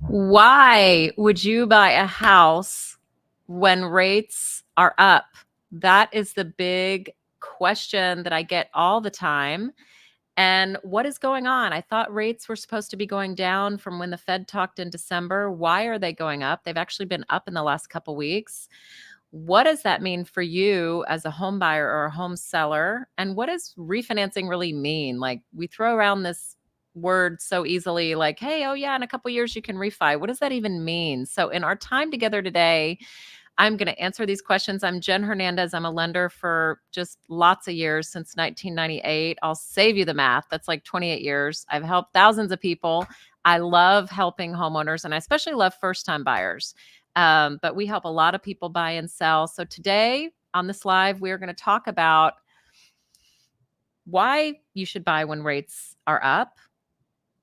Why would you buy a house when rates are up? That is the big question that I get all the time. And what is going on? I thought rates were supposed to be going down from when the Fed talked in December. Why are they going up? They've actually been up in the last couple weeks. What does that mean for you as a home buyer or a home seller? And what does refinancing really mean? Like, we throw around this word so easily, like, hey, oh yeah, in a couple years you can refi. What does that even mean? So in our time together today, I'm going to answer these questions. I'm Jen Hernandez. I'm a lender for just lots of years, since 1998. I'll save you the math. That's like 28 years. I've helped thousands of people. I love helping homeowners, and I especially love first-time buyers. But we help a lot of people buy and sell. So today on this live, we are going to talk about why you should buy when rates are up.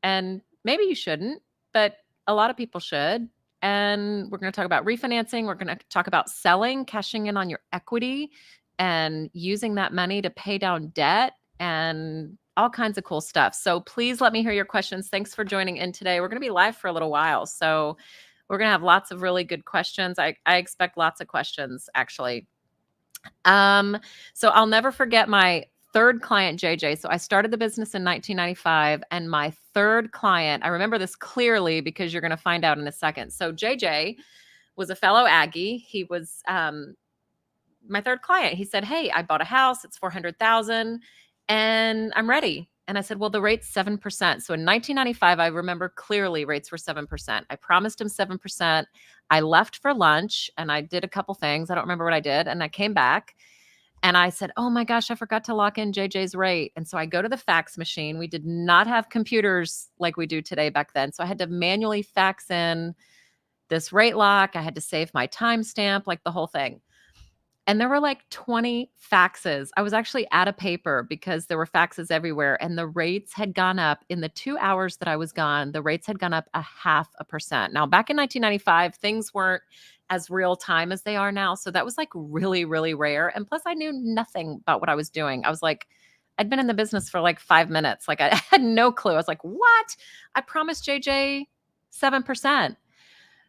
And maybe you shouldn't, but a lot of people should. And we're going to talk about refinancing. We're going to talk about selling, cashing in on your equity, and using that money to pay down debt, and all kinds of cool stuff. So please let me hear your questions. Thanks for joining in today. We're going to be live for a little while, so we're going to have lots of really good questions. I expect lots of questions, actually. So I'll never forget my third client, JJ. So I started the business in 1995, and my third client, I remember this clearly because you're going to find out in a second. So JJ was a fellow Aggie. He was my third client. He said, "Hey, I bought a house. It's 400,000 and I'm ready." And I said, "Well, the rate's 7%. So in 1995, I remember clearly rates were 7%. I promised him 7%. I left for lunch and I did a couple things. I don't remember what I did. And I came back and I said, "Oh my gosh, I forgot to lock in JJ's rate." And so I go to the fax machine. We did not have computers like we do today back then. So I had to manually fax in this rate lock. I had to save my timestamp, like the whole thing. And there were like 20 faxes. I was actually out of paper because there were faxes everywhere. And the rates had gone up in the 2 hours that I was gone. The rates had gone up 0.5%. Now, back in 1995, things weren't as real time as they are now. So that was like really, really rare. And plus, I knew nothing about what I was doing. I was like, I'd been in the business for like 5 minutes. Like, I had no clue. I was like, what? I promised JJ 7%.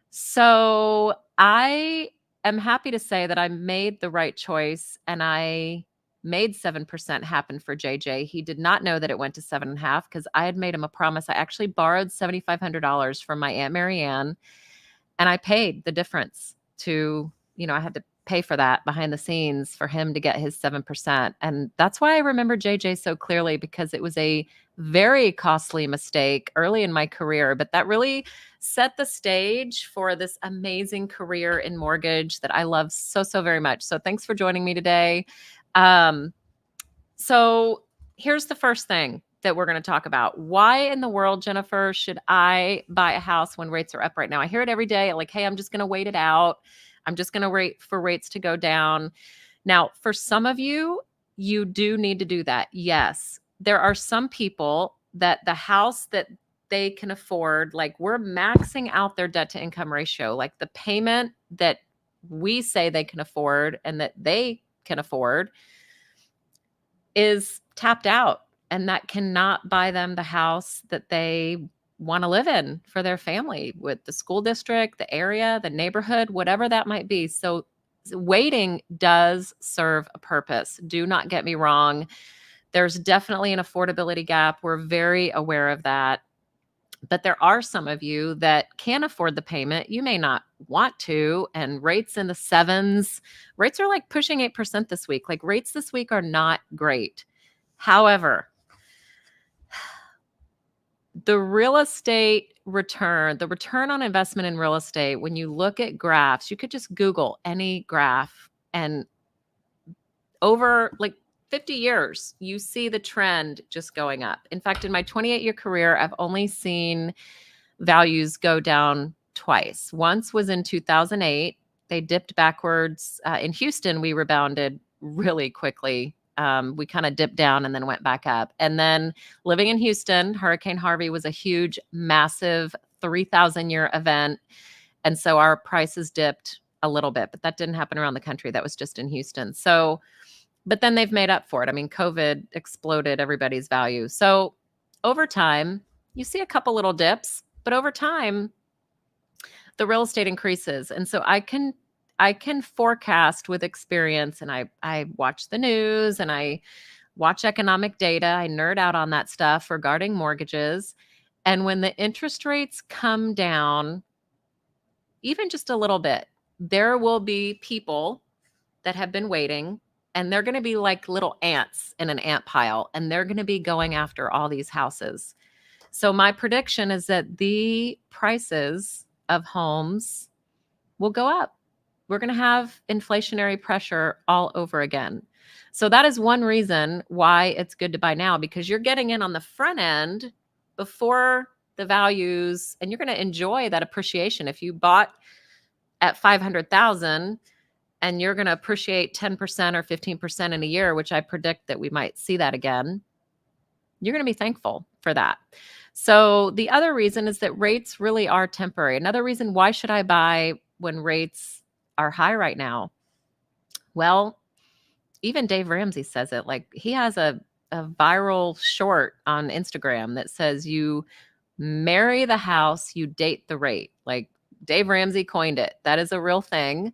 So I'm happy to say that I made the right choice, and I made 7% happen for JJ. He did not know that it went to 7.5 because I had made him a promise. I actually borrowed $7,500 from my Aunt Mary Ann, and I paid the difference to, I had to pay for that behind the scenes for him to get his 7%. And that's why I remember JJ so clearly, because it was a very costly mistake early in my career, but that really set the stage for this amazing career in mortgage that I love so, so very much. So thanks for joining me today. Um, so here's the first thing that we're going to talk about. Why in the world, Jennifer, should I buy a house when rates are up right now? I hear it every day. Like, hey, I'm just going to wait it out. I'm just going to wait for rates to go down. Now, for some of you, you do need to do that. Yes. There are some people that the house that they can afford, like, we're maxing out their debt to income ratio, like the payment that we say they can afford and that they can afford is tapped out, and that cannot buy them the house that they want to live in for their family, with the school district, the area, the neighborhood, whatever that might be. So waiting does serve a purpose. Do not get me wrong. There's definitely an affordability gap. We're very aware of that. But there are some of you that can afford the payment. You may not want to, and rates in the sevens. Rates are like pushing 8% this week. Like, rates this week are not great. However, the real estate return, the return on investment in real estate, when you look at graphs, you could just Google any graph, and over like 50 years, you see the trend just going up. In fact, in my 28-year career, I've only seen values go down twice. Once was in 2008. They dipped backwards. In Houston, we rebounded really quickly. We kind of dipped down and then went back up. And then living in Houston, Hurricane Harvey was a huge, massive 3,000-year event. And so our prices dipped a little bit, but that didn't happen around the country. That was just in Houston. So, but then they've made up for it. I mean, COVID exploded everybody's value. So over time, you see a couple little dips, but over time, the real estate increases. And so I can forecast with experience, and I watch the news and I watch economic data. I nerd out on that stuff regarding mortgages. And when the interest rates come down, even just a little bit, there will be people that have been waiting, and they're going to be like little ants in an ant pile, and they're going to be going after all these houses. So my prediction is that the prices of homes will go up. We're going to have inflationary pressure all over again. So that is one reason why it's good to buy now, because you're getting in on the front end before the values, and you're going to enjoy that appreciation. If you bought at 500,000 and you're going to appreciate 10% or 15% in a year, which I predict that we might see that again, you're going to be thankful for that. So the other reason is that rates really are temporary. Another reason, why should I buy when rates are high right now? Well, even Dave Ramsey says it. Like, he has a viral short on Instagram that says, you marry the house, you date the rate. Like, Dave Ramsey coined it. That is a real thing.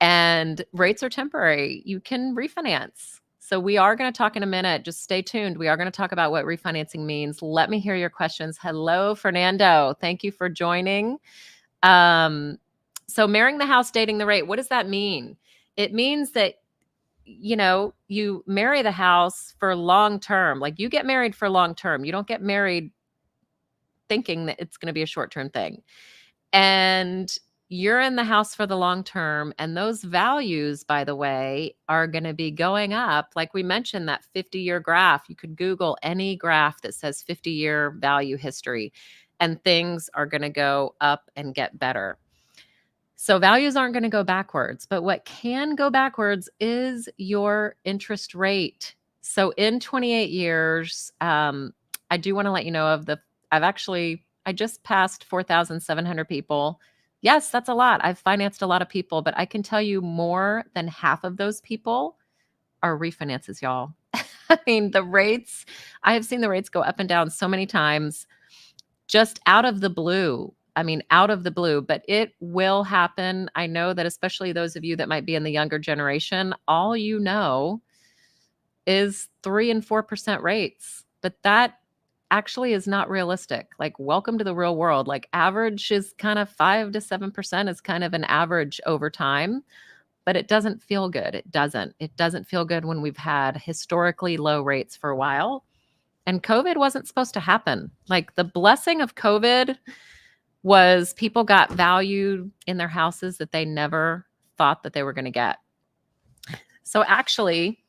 And rates are temporary. You can refinance. So we are going to talk in a minute. Just stay tuned. We are going to talk about what refinancing means. Let me hear your questions. Hello, Fernando. Thank you for joining. So marrying the house, dating the rate. What does that mean? It means that, you marry the house for long term. Like, you get married for long term. You don't get married thinking that it's going to be a short term thing. And you're in the house for the long term. And those values, by the way, are going to be going up. Like we mentioned, that 50-year graph. You could Google any graph that says 50-year value history, and things are going to go up and get better. So values aren't going to go backwards, but what can go backwards is your interest rate. So in 28 years, I do want to let you know I just passed 4,700 people. Yes, that's a lot. I've financed a lot of people, but I can tell you more than half of those people are refinances, y'all. I mean, I have seen the rates go up and down so many times, just out of the blue. But it will happen. I know that, especially those of you that might be in the younger generation, all you know is 3 and 4% rates. But that actually is not realistic. Like, welcome to the real world. Like, average is kind of 5 to 7% is kind of an average over time, but it doesn't feel good. It doesn't feel good when we've had historically low rates for a while. And COVID wasn't supposed to happen. Like, the blessing of COVID was people got value in their houses that they never thought that they were going to get. So actually,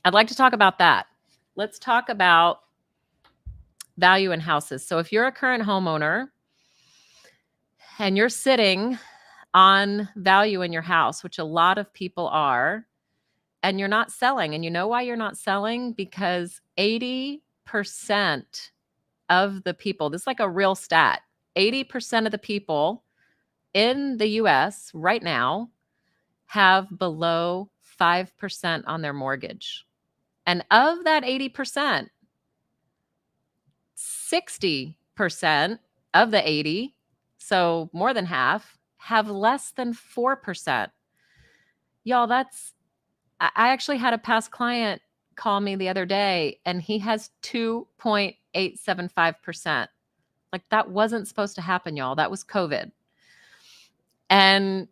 I'd like to talk about that. Let's talk about value in houses. So if you're a current homeowner and you're sitting on value in your house, which a lot of people are, and you're not selling, and you know why you're not selling? Because 80% of the people, this is like a real stat, 80% of the people in the US right now have below 5% on their mortgage. And of that 80%, 60% of the 80, so more than half, have less than 4%. Y'all, I actually had a past client call me the other day, and he has 2.875%. Like, that wasn't supposed to happen, y'all. That was COVID. And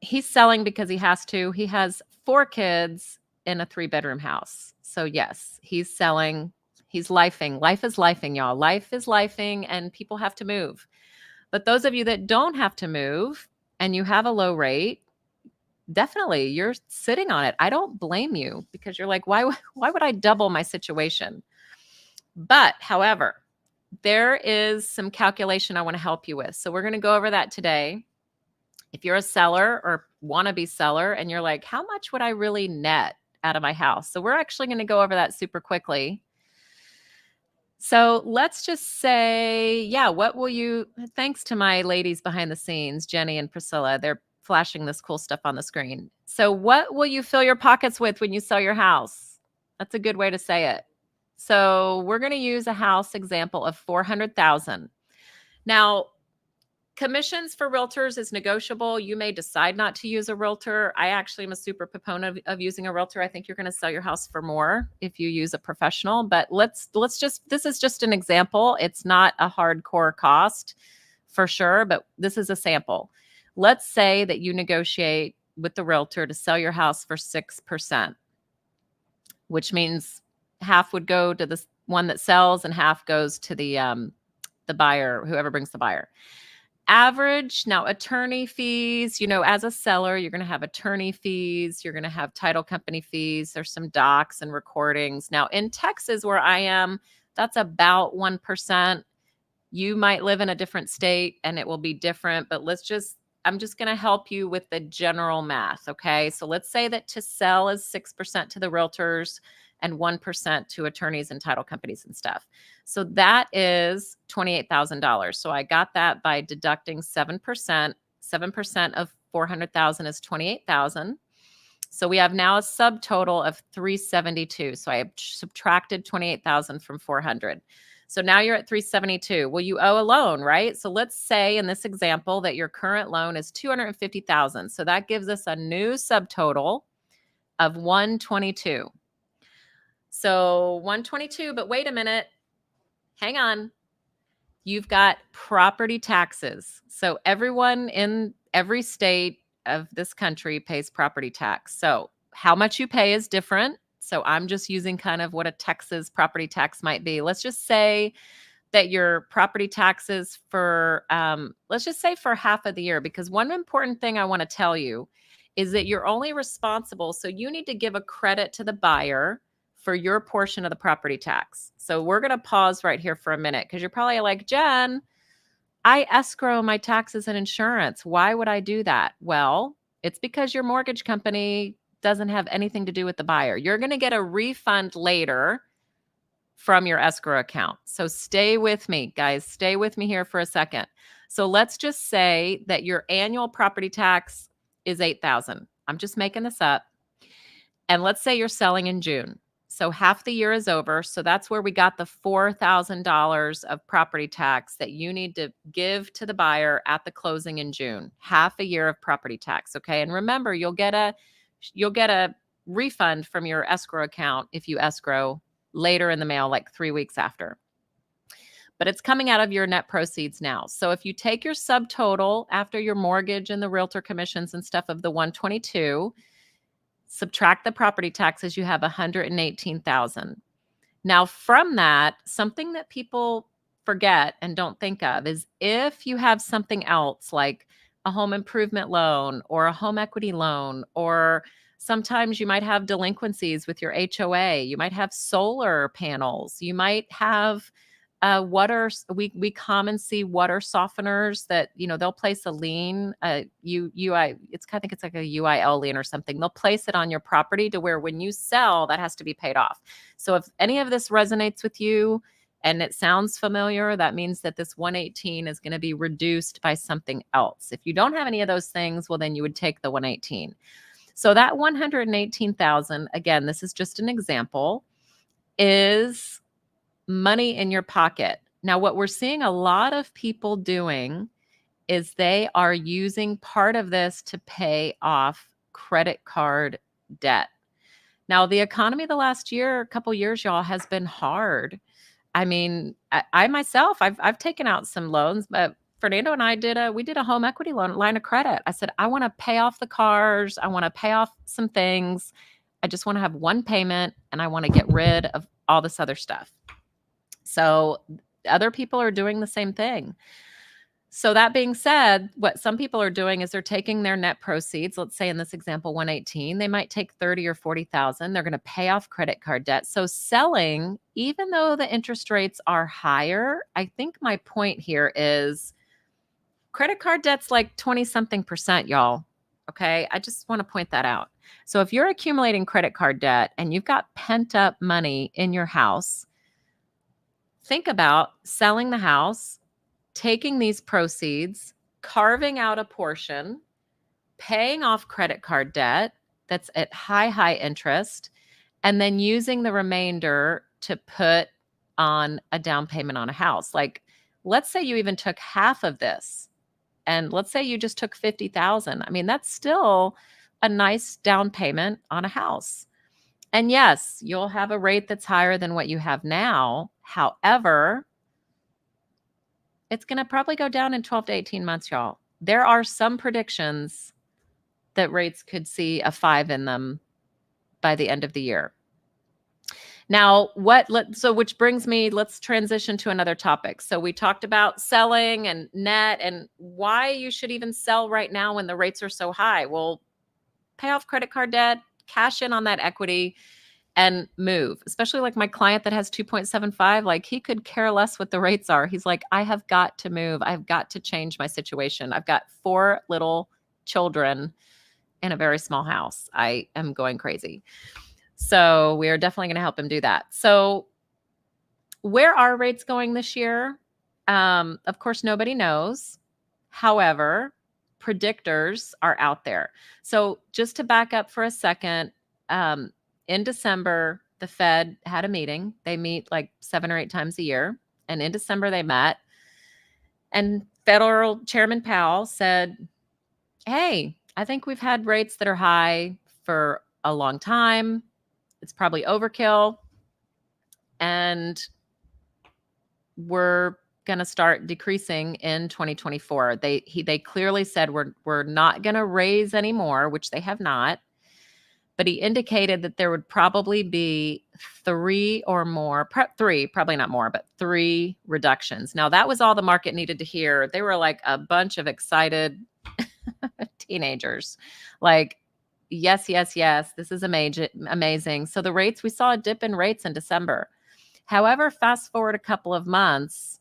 he's selling because he has to. He has 4 kids in a 3-bedroom house. So yes, he's selling. He's lifing. Life is lifing, y'all. Life is lifing, and people have to move. But those of you that don't have to move and you have a low rate, definitely you're sitting on it. I don't blame you, because you're like, why would I double my situation? But however, there is some calculation I want to help you with. So we're going to go over that today. If you're a seller or wannabe seller and you're like, how much would I really net out of my house? So we're actually going to go over that super quickly. So let's just say, thanks to my ladies behind the scenes, Jenny and Priscilla, they're flashing this cool stuff on the screen. So what will you fill your pockets with when you sell your house? That's a good way to say it. So we're going to use a house example of $400,000. Now, Commissions for realtors is negotiable. You may decide not to use a realtor. I actually am a super proponent of using a realtor. I think you're going to sell your house for more if you use a professional. But let's just, this is just an example. It's not a hardcore cost for sure, but this is a sample. Let's say that you negotiate with the realtor to sell your house for 6%, which means half would go to the one that sells and half goes to the buyer, whoever brings the buyer. Average, now attorney fees, as a seller, you're going to have attorney fees, you're going to have title company fees, there's some docs and recordings. Now in Texas where I am, that's about 1%. You might live in a different state and it will be different, but I'm just going to help you with the general math. Okay. So let's say that to sell is 6% to the realtors and 1% to attorneys and title companies and stuff. So that is $28,000. So I got that by deducting 7%. 7% of 400,000 is 28,000. So we have now a subtotal of 372. So I have subtracted 28,000 from 400. So now you're at 372. Well, you owe a loan, right? So let's say in this example that your current loan is 250,000. So that gives us a new subtotal of 122. So 122, but wait a minute. Hang on. You've got property taxes. So everyone in every state of this country pays property tax. So how much you pay is different. So I'm just using kind of what a Texas property tax might be. Let's just say that your property taxes for, let's just say for half of the year, because one important thing I want to tell you is that you're only responsible. So you need to give a credit to the buyer for your portion of the property tax. So we're going to pause right here for a minute because you're probably like, Jen, I escrow my taxes and insurance. Why would I do that? Well, it's because your mortgage company doesn't have anything to do with the buyer. You're going to get a refund later from your escrow account. So stay with me, guys. Stay with me here for a second. So let's just say that your annual property tax is $8,000. I'm just making this up. And let's say you're selling in June. So half the year is over. So that's where we got the $4,000 of property tax that you need to give to the buyer at the closing in June. Half a year of property tax. Okay. And remember, you'll get a refund from your escrow account if you escrow later in the mail, like 3 weeks after. But it's coming out of your net proceeds now. So if you take your subtotal after your mortgage and the realtor commissions and stuff of the 122, subtract the property taxes, you have 118,000. Now from that, something that people forget and don't think of is if you have something else like a home improvement loan or a home equity loan, or sometimes you might have delinquencies with your HOA, you might have solar panels, you might have water. We common see water softeners that, they'll place a lien, UI, I think it's like a UIL lien or something. They'll place it on your property to where when you sell, that has to be paid off. So if any of this resonates with you and it sounds familiar, that means that this 118 is going to be reduced by something else. If you don't have any of those things, well, then you would take the 118. So that 118,000, again, this is just an example, is money in your pocket. Now, what we're seeing a lot of people doing is they are using part of this to pay off credit card debt. Now, the economy the last couple years, y'all, has been hard. I mean, I myself, I've taken out some loans, but Fernando and I did a home equity line of credit. I said, I want to pay off the cars. I want to pay off some things. I just want to have one payment and I want to get rid of all this other stuff. So other people are doing the same thing. So that being said, what some people are doing is they're taking their net proceeds. Let's say in this example, 118, they might take 30 or 40,000. They're going to pay off credit card debt. So selling, even though the interest rates are higher, I think my point here is credit card debt's like 20 something percent, y'all. Okay. I just want to point that out. So if you're accumulating credit card debt and you've got pent up money in your house, think about selling the house, taking these proceeds, carving out a portion, paying off credit card debt that's at high interest, and then using the remainder to put on a down payment on a house. Like, let's say you even took half of this And let's say you just took $50,000. I mean, that's still a nice down payment on a house. And yes, you'll have a rate that's higher than what you have now. However, it's going to probably go down in 12 to 18 months, y'all. There are some predictions that rates could see a 5 in them by the end of the year. Now, which brings me, let's transition to another topic. So we talked about selling and net and why you should even sell right now when the rates are so high. Well, pay off credit card debt, cash in on that equity, and move. Especially like my client that has 2.75, like he could care less what the rates are. He's like, I have got to move. I've got to change my situation. I've got 4 little children in a very small house. I am going crazy. So we are definitely going to help him do that. So where are rates going this year? Of course, nobody knows. However, predictors are out there. So just to back up for a second, in December, the Fed had a meeting. They meet like 7 or 8 times a year. And in December, they met. And Federal Chairman Powell said, hey, I think we've had rates that are high for a long time. It's probably overkill. And we're going to start decreasing in 2024. They clearly said we're not going to raise anymore, which they have not. But he indicated that there would probably be 3 or more, probably not more, but 3 reductions. Now, that was all the market needed to hear. They were like a bunch of excited teenagers. Like, yes, yes, yes, this is amazing. So the rates, we saw a dip in rates in December. However, fast forward a couple of months,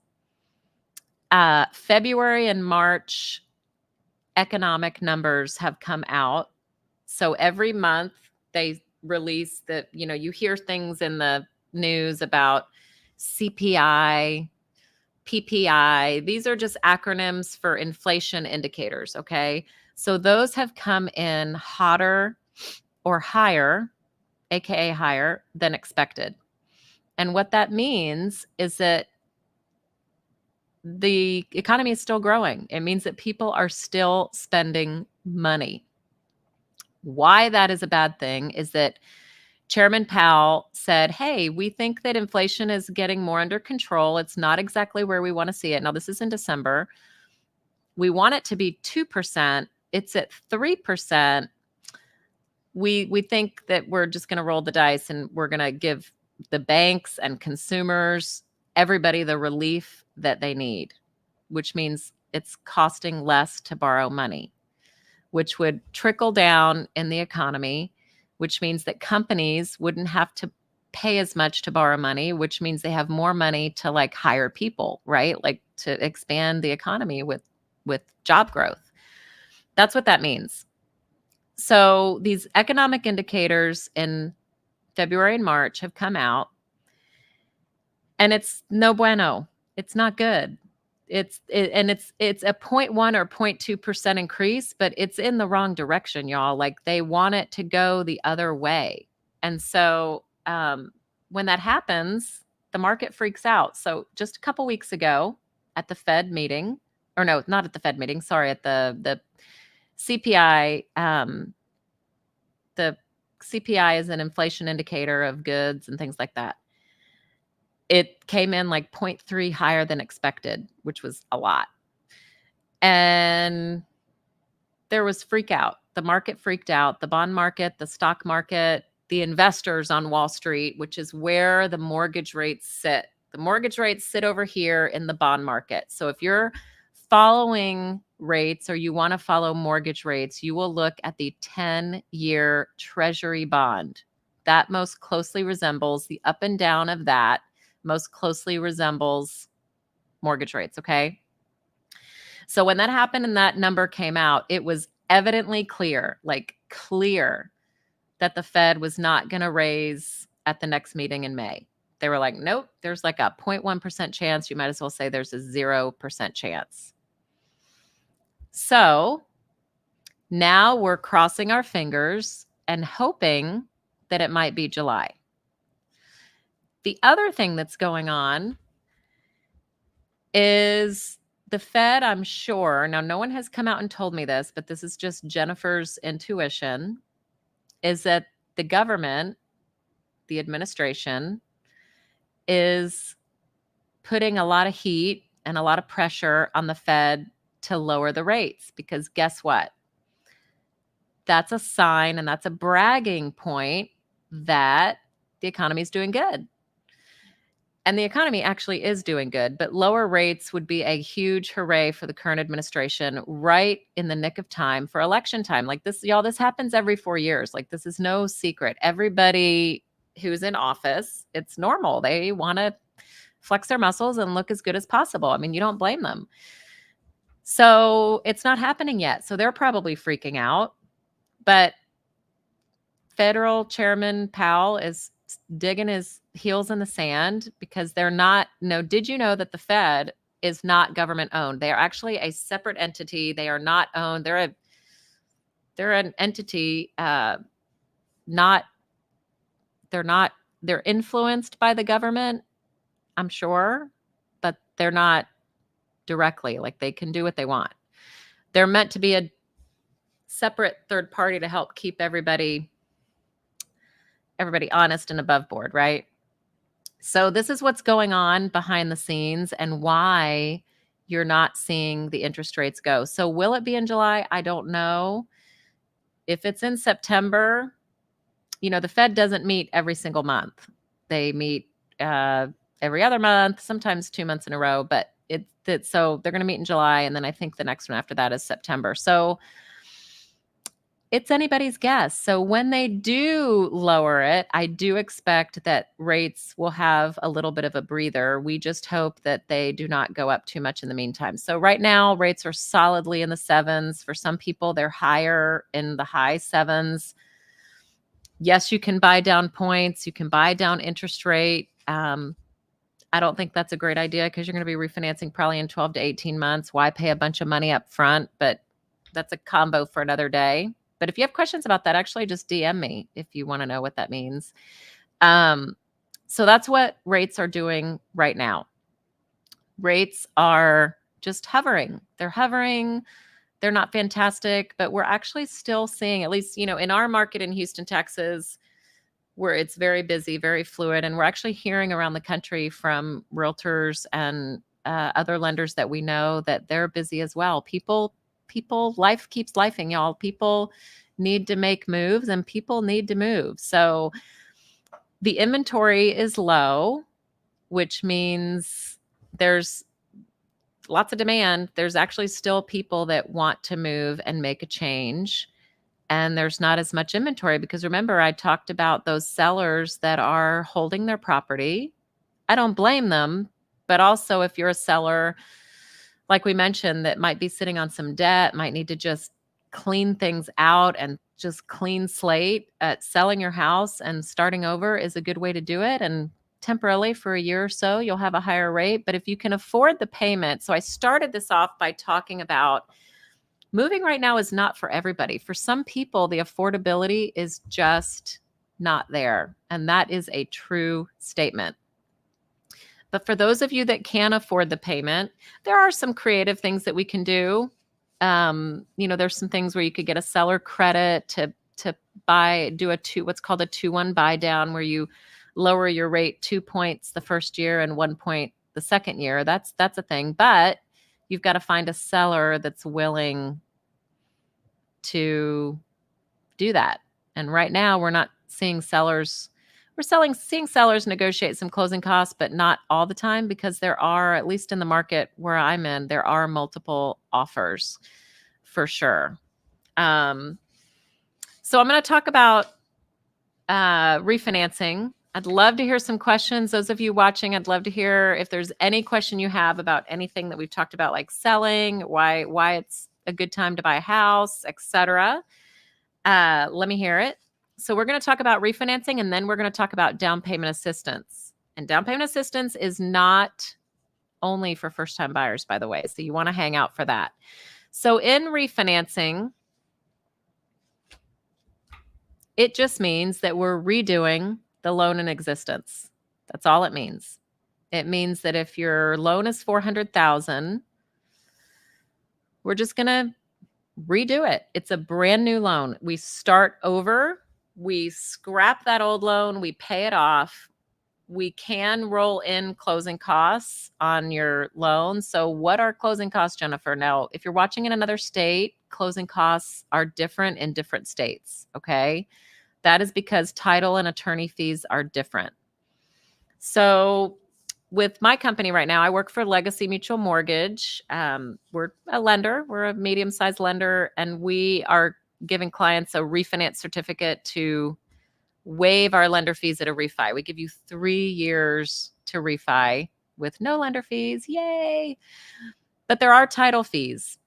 February and March economic numbers have come out. So every month they release you hear things in the news about CPI, PPI. These are just acronyms for inflation indicators, okay? So those have come in hotter or higher, aka higher than expected. And what that means is that the economy is still growing. It means that people are still spending money. Why that is a bad thing is that Chairman Powell said, hey, we think that inflation is getting more under control. It's not exactly where we want to see it. Now, this is in December. We want it to be 2%. It's at 3%. We think that we're just going to roll the dice and we're going to give the banks and consumers, everybody, the relief that they need, which means it's costing less to borrow money, which would trickle down in the economy, which means that companies wouldn't have to pay as much to borrow money, which means they have more money to like hire people, right? Like to expand the economy with job growth. That's what that means. So these economic indicators in February and March have come out, and it's no bueno. It's not good. It's a 0.1 or 0.2% increase, but it's in the wrong direction, y'all. Like they want it to go the other way. And so when that happens, the market freaks out. So just a couple weeks ago at the Fed meeting, or no, not at the Fed meeting, sorry, at the CPI, the CPI is an inflation indicator of goods and things like that. It came in like 0.3 higher than expected, which was a lot. And there was freak out. The market freaked out. The bond market, the stock market, the investors on Wall Street, which is where the mortgage rates sit. The mortgage rates sit over here in the bond market. So if you're following rates or you want to follow mortgage rates, you will look at the 10-year Treasury bond. That most closely resembles the up and down of that, most closely resembles mortgage rates, okay? So when that happened and that number came out, it was evidently clear that the Fed was not going to raise at the next meeting in May. They were like, nope, there's like a 0.1% chance. You might as well say there's a 0% chance. So now we're crossing our fingers and hoping that it might be July. The other thing that's going on is the Fed, I'm sure, now no one has come out and told me this, but this is just Jennifer's intuition, is that the government, the administration, is putting a lot of heat and a lot of pressure on the Fed to lower the rates, because guess what? That's a sign and that's a bragging point that the economy is doing good. And the economy actually is doing good, but lower rates would be a huge hooray for the current administration right in the nick of time for election time. Like this, y'all, this happens every 4 years. Like this is no secret. Everybody who's in office, it's normal. They want to flex their muscles and look as good as possible. I mean, you don't blame them. So it's not happening yet. So they're probably freaking out. But Federal Chairman Powell is digging his heels in the sand because they're not. No, did you know that the Fed is not government owned? They are actually a separate entity. They are not owned. They're an entity. They're influenced by the government, I'm sure, but they're not directly. Like they can do what they want. They're meant to be a separate third party to help keep everybody honest and above board, right? So this is what's going on behind the scenes and why you're not seeing the interest rates go. So will it be in July? I don't know. If it's in September, the Fed doesn't meet every single month. They meet every other month, sometimes 2 months in a row, but so they're going to meet in July, and then I think the next one after that is September. So it's anybody's guess. So when they do lower it, I do expect that rates will have a little bit of a breather. We just hope that they do not go up too much in the meantime. So right now, rates are solidly in the 7s. For some people, they're higher in the high 7s. Yes, you can buy down points. You can buy down interest rate. I don't think that's a great idea because you're going to be refinancing probably in 12 to 18 months. Why pay a bunch of money up front? But that's a combo for another day. But if you have questions about that, actually just DM me if you want to know what that means. So that's what rates are doing right now. Rates are just hovering. They're hovering. They're not fantastic, but we're actually still seeing, at least, in our market in Houston, Texas, where it's very busy, very fluid. And we're actually hearing around the country from realtors and other lenders that we know that they're busy as well. People, life keeps lifing, y'all. People need to make moves and people need to move. So the inventory is low, which means there's lots of demand. There's actually still people that want to move and make a change. And there's not as much inventory because remember, I talked about those sellers that are holding their property. I don't blame them, but also if you're a seller, like we mentioned, that might be sitting on some debt, might need to just clean things out and just clean slate, selling your house and starting over is a good way to do it. And temporarily for a year or so, you'll have a higher rate. But if you can afford the payment, so I started this off by talking about moving right now is not for everybody. For some people, the affordability is just not there. And that is a true statement. But for those of you that can afford the payment, there are some creative things that we can do. There's some things where you could get a seller credit to do what's called a 2-1 buy down, where you lower your rate 2 points the first year and 1 point the second year. That's a thing. But you've got to find a seller that's willing to do that. And right now we're not seeing sellers. Seeing sellers negotiate some closing costs, but not all the time, because there are, at least in the market where I'm in, there are multiple offers for sure. So I'm going to talk about refinancing. I'd love to hear some questions. Those of you watching, I'd love to hear if there's any question you have about anything that we've talked about, like selling, why it's a good time to buy a house, etc. Let me hear it. So we're going to talk about refinancing, and then we're going to talk about down payment assistance. And down payment assistance is not only for first-time buyers, by the way. So you want to hang out for that. So in refinancing, it just means that we're redoing the loan in existence. That's all it means. It means that if your loan is $400,000 we're just going to redo it. It's a brand new loan. We start over. We scrap that old loan. We pay it off. We can roll in closing costs on your loan. So what are closing costs, Jennifer? Now, if you're watching in another state, closing costs are different in different states, okay? That is because title and attorney fees are different. So with my company right now, I work for Legacy Mutual Mortgage. We're a lender. We're a medium-sized lender, and we are giving clients a refinance certificate to waive our lender fees at a refi. We give you 3 years to refi with no lender fees. Yay! But there are title fees.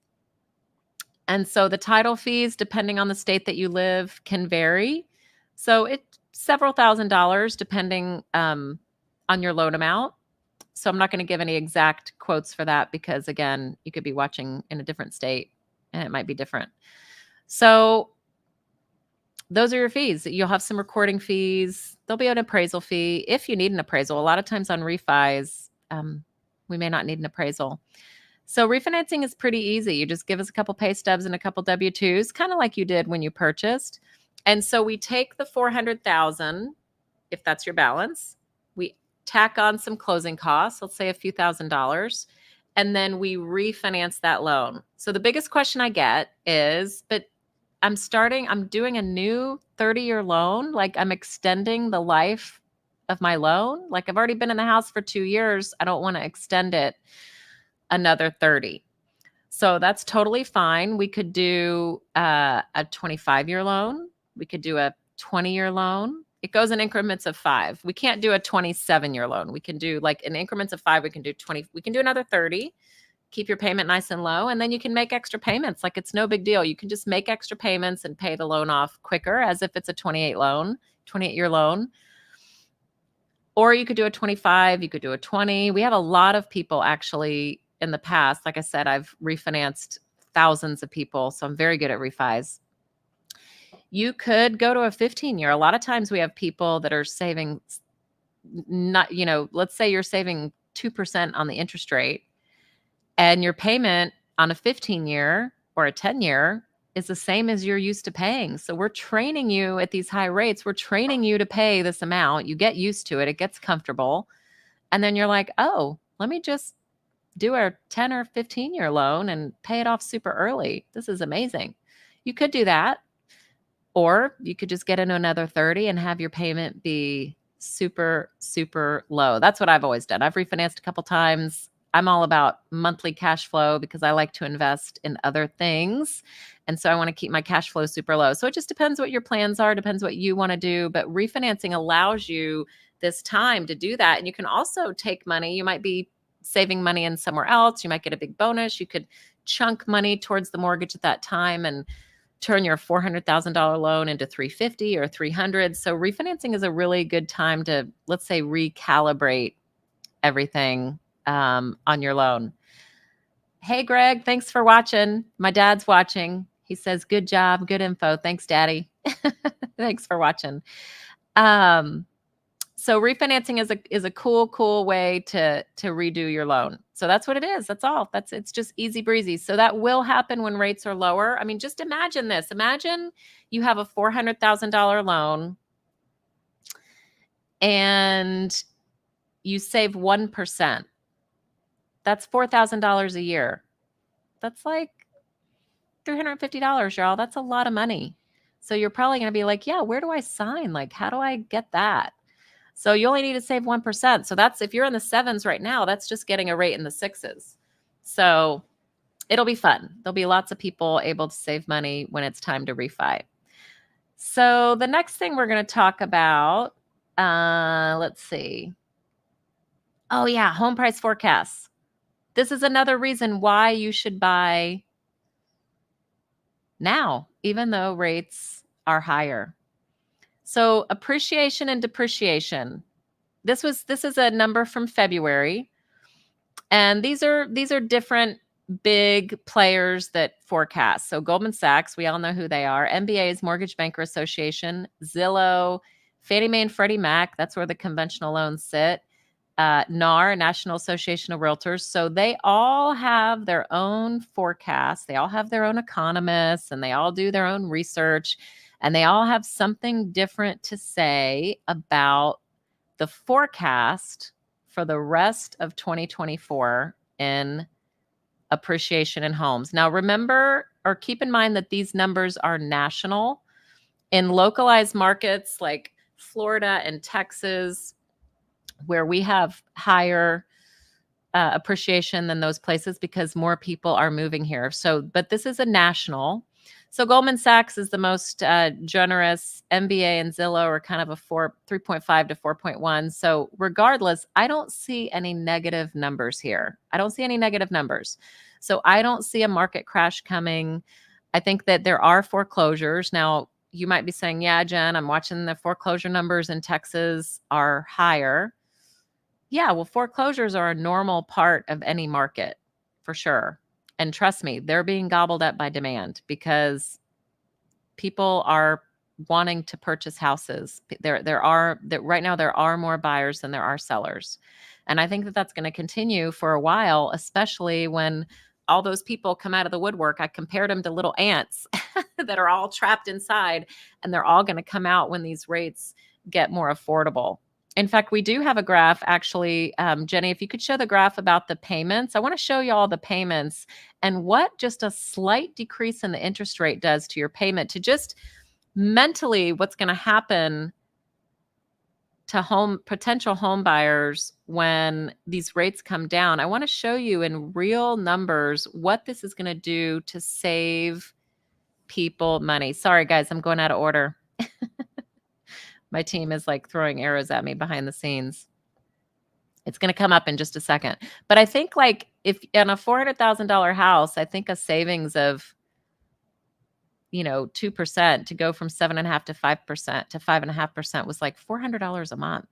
And so the title fees, depending on the state that you live, can vary. So it's several $1,000s depending on your loan amount. So I'm not going to give any exact quotes for that because, again, you could be watching in a different state and it might be different. So those are your fees. You'll have some recording fees. There'll be an appraisal fee if you need an appraisal. A lot of times on refis, we may not need an appraisal. So refinancing is pretty easy. You just give us a couple pay stubs and a couple W-2s, kind of like you did when you purchased. And so we take the $400,000, if that's your balance. We tack on some closing costs, let's say a few $1,000s, and then we refinance that loan. So the biggest question I get is, but I'm doing a new 30-year loan. Like I'm extending the life of my loan. Like I've already been in the house for 2 years. I don't want to extend it another 30. So that's totally fine. We could do a 25-year loan. We could do a 20-year loan. It goes in increments of 5. We can't do a 27-year loan. We can do like in increments of 5. We can do 20. We can do another 30. Keep your payment nice and low, and then you can make extra payments. Like it's no big deal. You can just make extra payments and pay the loan off quicker as if it's a 28-year loan. Or you could do a 25, you could do a 20. We have a lot of people actually in the past. Like I said, I've refinanced thousands of people, so I'm very good at refis. You could go to a 15-year. A lot of times we have people that are saving, let's say you're saving 2% on the interest rate, and your payment on a 15-year or a 10-year is the same as you're used to paying. So we're training you at these high rates. We're training you to pay this amount. You get used to it. It gets comfortable. And then you're like, oh, let me just do a 10 or 15-year loan and pay it off super early. This is amazing. You could do that. Or you could just get into another 30 and have your payment be super, super low. That's what I've always done. I've refinanced a couple times. I'm all about monthly cash flow because I like to invest in other things. And so I want to keep my cash flow super low. So it just depends what your plans are, depends what you want to do. But refinancing allows you this time to do that. And you can also take money. You might be saving money in somewhere else. You might get a big bonus. You could chunk money towards the mortgage at that time and turn your $400,000 loan into $350,000 or $300,000. So refinancing is a really good time to, let's say, recalibrate everything on your loan. Hey, Greg, thanks for watching. My dad's watching. He says, good job, good info. Thanks, Daddy. Thanks for watching. So refinancing is a cool way to redo your loan. So that's what it is. That's all. It's just easy breezy. So that will happen when rates are lower. I mean, just imagine this. Imagine you have a $400,000 loan and you save 1%. That's $4,000 a year. That's like $350, y'all. That's a lot of money. So you're probably going to be like, yeah, where do I sign? Like, how do I get that? So you only need to save 1%. So that's, if you're in the 7s right now, that's just getting a rate in the 6s. So it'll be fun. There'll be lots of people able to save money when it's time to refi. So the next thing we're going to talk about, let's see. Oh yeah, home price forecasts. This is another reason why you should buy now, even though rates are higher. So appreciation and depreciation. This is a number from February. And these are different big players that forecast. So Goldman Sachs, we all know who they are. MBA's Mortgage Banker Association, Zillow, Fannie Mae and Freddie Mac, that's where the conventional loans sit. NAR, National Association of Realtors. So they all have their own forecasts. They all have their own economists, and they all do their own research, and they all have something different to say about the forecast for the rest of 2024 in appreciation in homes. Now, remember or keep in mind that these numbers are national. In localized markets like Florida and Texas, where we have higher appreciation than those places because more people are moving here. So, but this is a national. So Goldman Sachs is the most generous. MBA and Zillow are kind of a 3.5 to 4.1. So regardless, I don't see any negative numbers here. I don't see any negative numbers. So I don't see a market crash coming. I think that there are foreclosures. Now, you might be saying, yeah, Jen, I'm watching the foreclosure numbers in Texas are higher. Yeah, well, foreclosures are a normal part of any market for sure. And trust me, they're being gobbled up by demand because people are wanting to purchase houses. Right now there are more buyers than there are sellers. And I think that that's going to continue for a while, especially when all those people come out of the woodwork. I compared them to little ants that are all trapped inside, and they're all going to come out when these rates get more affordable. In fact, we do have a graph actually. Jenny, if you could show the graph about the payments. I want to show you all the payments and what just a slight decrease in the interest rate does to your payment, to just mentally what's going to happen to potential home buyers when these rates come down. I want to show you in real numbers what this is going to do to save people money. Sorry, guys, I'm going out of order. My team is like throwing arrows at me behind the scenes. It's going to come up in just a second. But I think like if in a $400,000 house, I think a savings of 2% to go from 7.5% to 5% to 5.5% was like $400 a month.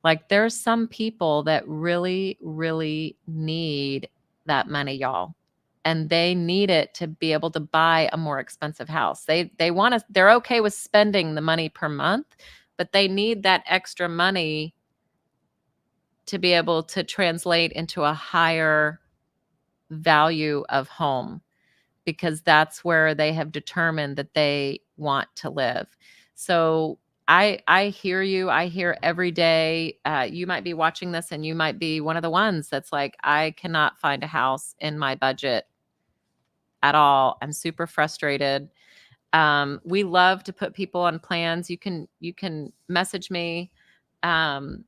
Like there's some people that really, really need that money, y'all. And they need it to be able to buy a more expensive house. They're okay with spending the money per month, but they need that extra money to be able to translate into a higher value of home, because that's where they have determined that they want to live. So I hear you. I hear every day. You might be watching this and you might be one of the ones that's like, I cannot find a house in my budget at all. I'm super frustrated. We love to put people on plans. You can message me. And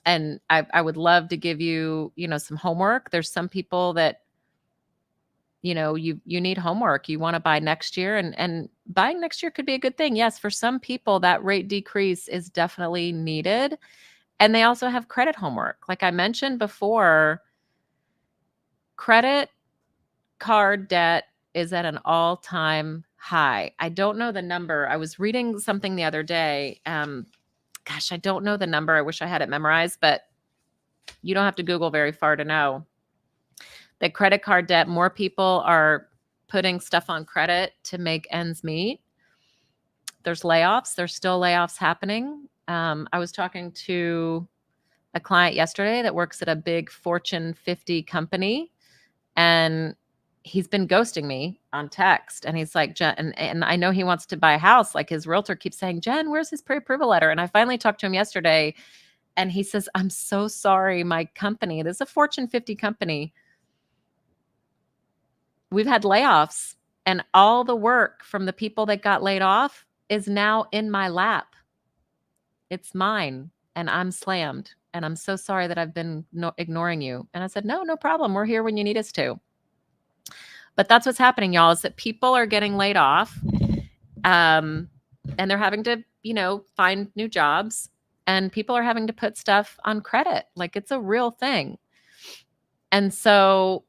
I would love to give you, some homework. There's some people that, you need homework. You want to buy next year, and buying next year could be a good thing. Yes, for some people that rate decrease is definitely needed. And they also have credit homework. Like I mentioned before, credit card debt is at an all-time high. I don't know the number. I was reading something the other day. Gosh, I don't know the number. I wish I had it memorized, but you don't have to Google very far to know that credit card debt, more people are putting stuff on credit to make ends meet. There's layoffs. There's still layoffs happening. I was talking to a client yesterday that works at a big Fortune 50 company, and he's been ghosting me on text. And he's like, Jen, and I know he wants to buy a house. Like his realtor keeps saying, Jen, where's his pre-approval letter? And I finally talked to him yesterday, and he says, I'm so sorry. My company, this is a Fortune 50 company. We've had layoffs, and all the work from the people that got laid off is now in my lap. It's mine, and I'm slammed. And I'm so sorry that I've been ignoring you. And I said, no problem. We're here when you need us to. But that's what's happening, y'all, is that people are getting laid off, and they're having to, find new jobs, and people are having to put stuff on credit. Like it's a real thing. And so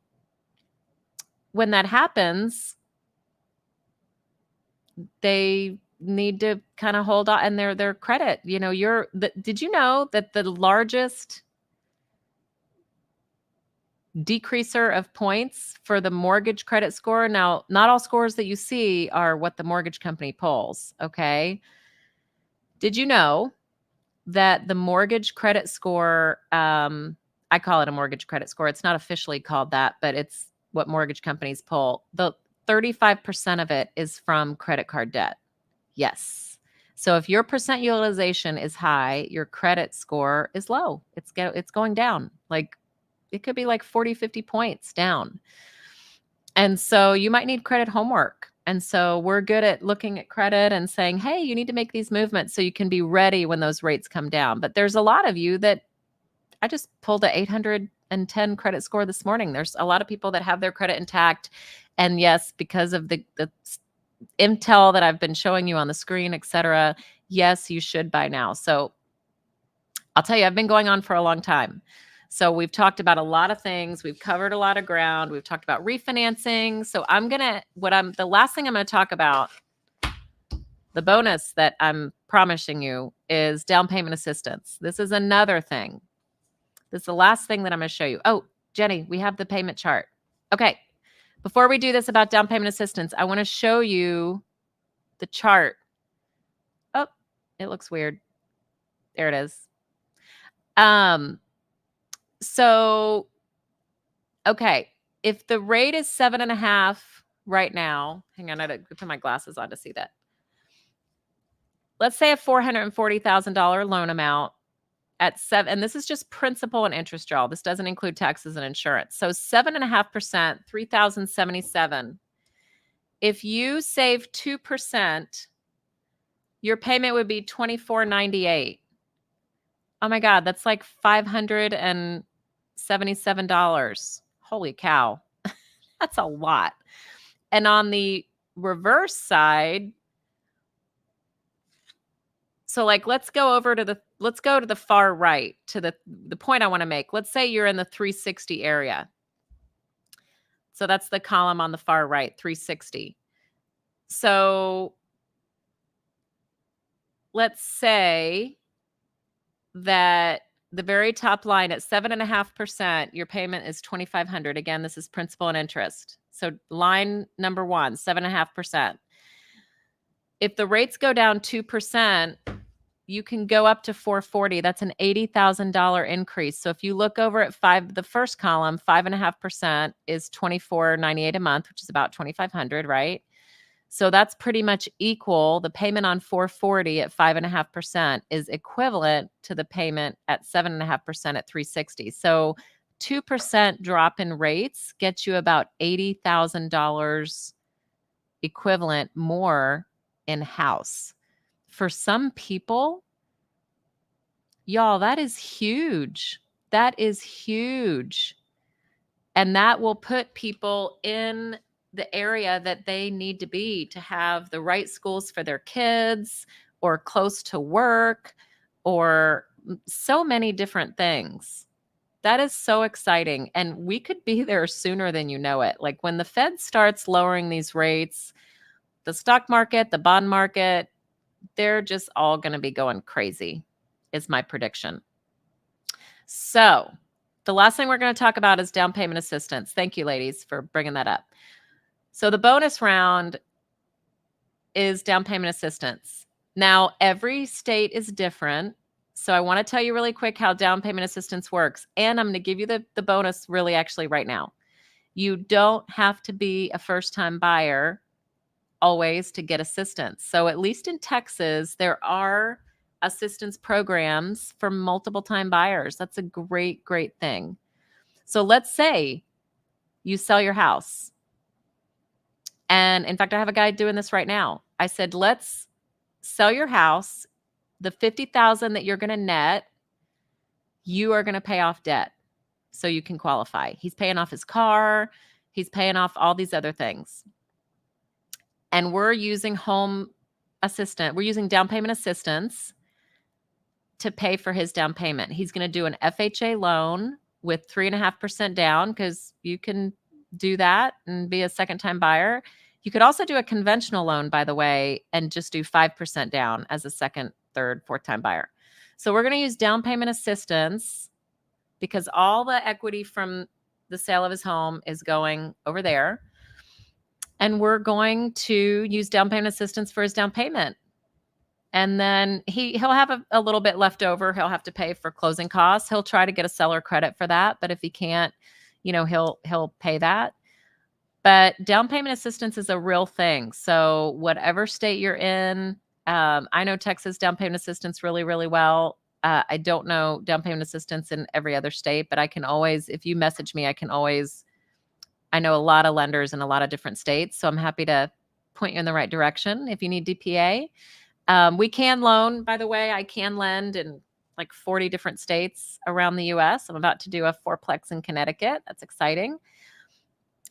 when that happens, they need to kind of hold on and their credit. Did you know that the largest decreaser of points for the mortgage credit score? Now, not all scores that you see are what the mortgage company pulls, okay? Did you know that the mortgage credit score, I call it a mortgage credit score. It's not officially called that, but it's what mortgage companies pull. The 35% of it is from credit card debt. Yes. So if your percent utilization is high, your credit score is low. It's going down. Like it could be like 40, 50 points down. And so you might need credit homework. And so we're good at looking at credit and saying, hey, you need to make these movements so you can be ready when those rates come down. But there's a lot of you that I just pulled a 810 credit score this morning. There's a lot of people that have their credit intact. And yes, because of the intel that I've been showing you on the screen, et cetera, yes, you should by now. So I'll tell you, I've been going on for a long time. So we've talked about a lot of things. We've covered a lot of ground. We've talked about refinancing. So the last thing I'm going to talk about, the bonus that I'm promising you, is down payment assistance. This is another thing. This is the last thing that I'm going to show you. Oh, Jenny, we have the payment chart. Okay. Before we do this about down payment assistance, I want to show you the chart. Oh, it looks weird. There it is. So, okay, if the rate is 7.5 right now, hang on, I had to put my glasses on to see that. Let's say a $440,000 loan amount at 7, and this is just principal and interest, y'all. This doesn't include taxes and insurance. So 7.5%, $3,077. If you save 2%, your payment would be $2,498. Oh my God, that's like $577. Holy cow. That's a lot. And on the reverse side, so like let's go to the far right to the point I want to make. Let's say you're in the 360 area. So that's the column on the far right, 360. So let's say that the very top line at 7.5%, your payment is $2,500. Again, this is principal and interest. So line number 1, 7.5%. If the rates go down 2%, you can go up to $440. That's an $80,000 increase. So if you look over at the first column, 5.5% is $2,498 a month, which is about $2,500, right? So that's pretty much equal. The payment on $440 at 5.5% is equivalent to the payment at 7.5% at $360. So 2% drop in rates gets you about $80,000 equivalent more in house. For some people, y'all, that is huge. That is huge. And that will put people in the area that they need to be to have the right schools for their kids or close to work or so many different things. That is so exciting. And we could be there sooner than you know it. Like when the Fed starts lowering these rates, the stock market, the bond market, they're just all going to be going crazy, is my prediction. So the last thing we're going to talk about is down payment assistance. Thank you, ladies, for bringing that up. So the bonus round is down payment assistance. Now, every state is different. So I want to tell you really quick how down payment assistance works. And I'm going to give you the bonus really actually right now. You don't have to be a first-time buyer always to get assistance. So at least in Texas, there are assistance programs for multiple time buyers. That's a great, great thing. So let's say you sell your house. And in fact, I have a guy doing this right now. I said, let's sell your house. The $50,000 that you're going to net, you are going to pay off debt so you can qualify. He's paying off his car. He's paying off all these other things. And we're using down payment assistance to pay for his down payment. He's going to do an FHA loan with 3.5% down because you can do that and be a second-time buyer. You could also do a conventional loan, by the way, and just do 5% down as a second, third, fourth-time buyer. So we're going to use down payment assistance because all the equity from the sale of his home is going over there. And we're going to use down payment assistance for his down payment. And then he'll have a little bit left over. He'll have to pay for closing costs. He'll try to get a seller credit for that, but if he can't, he'll pay that. But down payment assistance is a real thing. So whatever state you're in, I know Texas down payment assistance really, really well. I don't know down payment assistance in every other state, but I can always, if you message me, I know a lot of lenders in a lot of different states. So I'm happy to point you in the right direction if you need DPA. We can loan, by the way. I can lend in like 40 different states around the US. I'm about to do a fourplex in Connecticut. That's exciting.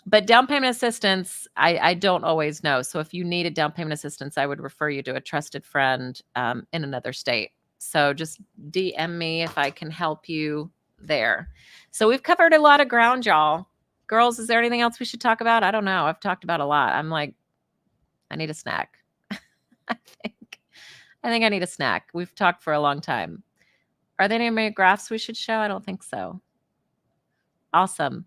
But down payment assistance, I don't always know. So if you needed down payment assistance, I would refer you to a trusted friend in another state. So just DM me if I can help you there. So we've covered a lot of ground, y'all. Girls, is there anything else we should talk about? I don't know. I've talked about a lot. I'm like, I need a snack. I think I need a snack. We've talked for a long time. Are there any graphs we should show? I don't think so. Awesome.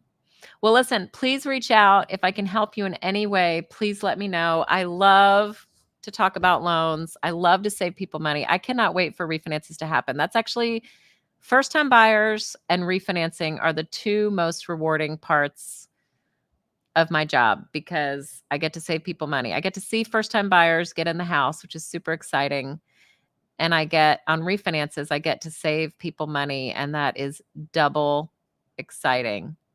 Well, listen, please reach out. If I can help you in any way, please let me know. I love to talk about loans. I love to save people money. I cannot wait for refinances to happen. That's actually first-time buyers and refinancing are the two most rewarding parts of my job because I get to save people money. I get to see first-time buyers get in the house, which is super exciting. And I get on refinances, I get to save people money, and that is double exciting.